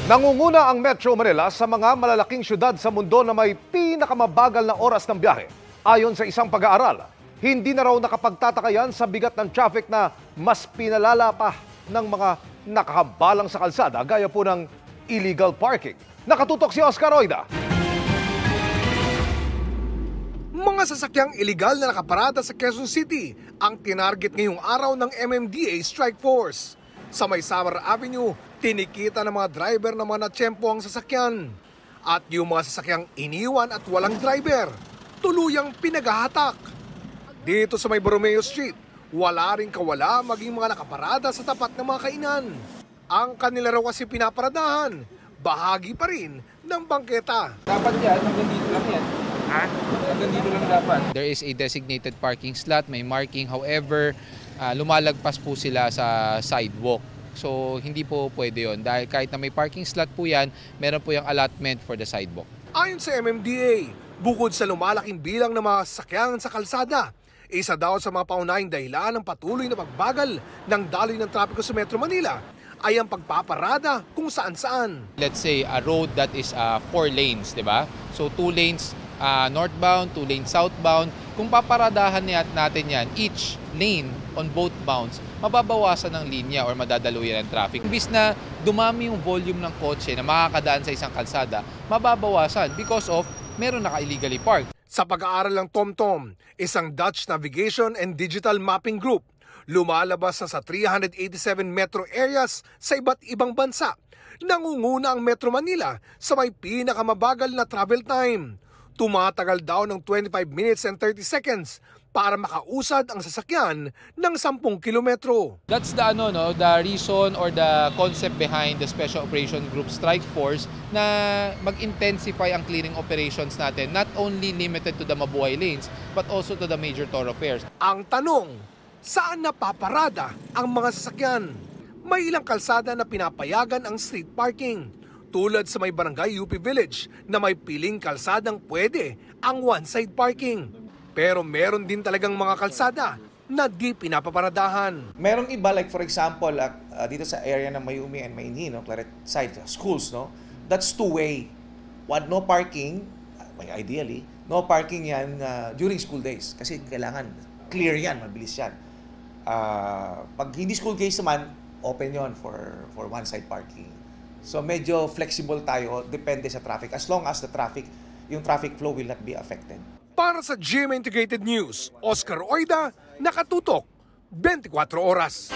Nangunguna ang Metro Manila sa mga malalaking syudad sa mundo na may pinakamabagal na oras ng biyahe. Ayon sa isang pag-aaral, hindi na raw nakapagtatakayan sa bigat ng traffic na mas pinalala pa ng mga nakahambalang sa kalsada gaya po ng illegal parking. Nakatutok si Oscar Oida. Mga sasakyang iligal na nakaparada sa Quezon City ang tinarget ngayong araw ng MMDA Strike Force. Sa May Samar Avenue, tinikita ng mga driver na mga natsyempo ang sasakyan. At yung mga sasakyang iniwan at walang driver, tuluyang pinaghahatak. Dito sa May Borromeo Street, wala ring kawala maging mga nakaparada sa tapat ng mga kainan. Ang kanila raw kasi pinaparadahan, bahagi pa rin ng bangketa. Dapat yan, hanggang dito lang yan. Ha? Hanggang dito lang dapat. There is a designated parking slot, may marking. However, lumalagpas po sila sa sidewalk. So, hindi po pwede yon dahil kahit na may parking slot po yan, meron po yung allotment for the sidewalk. Ayon sa MMDA, bukod sa lumalaking bilang ng mga sasakyan sa kalsada, isa daw sa mga paunahing dahilan ng patuloy na pagbagal ng daloy ng trapiko sa Metro Manila ay ang pagpaparada kung saan-saan. Let's say a road that is 4 lanes, di ba? So 2 lanes northbound, 2 lanes southbound. Kung paparadahan natin yan, each lane on both bounds, mababawasan ng linya or madadaluyan ng traffic. Imbis na dumami yung volume ng kotse na makakadaan sa isang kalsada, mababawasan because of meron naka-illegally parked. Sa pag-aaral ng TomTom, isang Dutch Navigation and Digital Mapping Group, lumalabas na sa 387 metro areas sa iba't ibang bansa. Nangunguna ang Metro Manila sa may pinakamabagal na travel time. Tumatagal daw ng 25 minutes and 30 seconds para makausad ang sasakyan ng 10 kilometro. That's the the reason or the concept behind the Special Operation Group Strike Force na mag-intensify ang clearing operations natin, not only limited to the mabuhay lanes but also to the major thoroughfares. Ang tanong, saan napaparada ang mga sasakyan? May ilang kalsada na pinapayagan ang street parking, tulad sa may barangay UP Village na may piling kalsadang pwede ang one-side parking. Pero meron din talagang mga kalsada na di pinapaparadahan. Merong iba, like for example, dito sa area ng Mayumi and Mainhi, Claret side, schools, that's two-way. No parking, ideally, no parking yan during school days. Kasi kailangan clear yan, mabilis yan. Pag hindi school days naman, open yon for one-side parking. So medyo flexible tayo, depende sa traffic. As long as yung traffic flow will not be affected. Para sa GMA Integrated News, Oscar Oida, nakatutok 24 oras.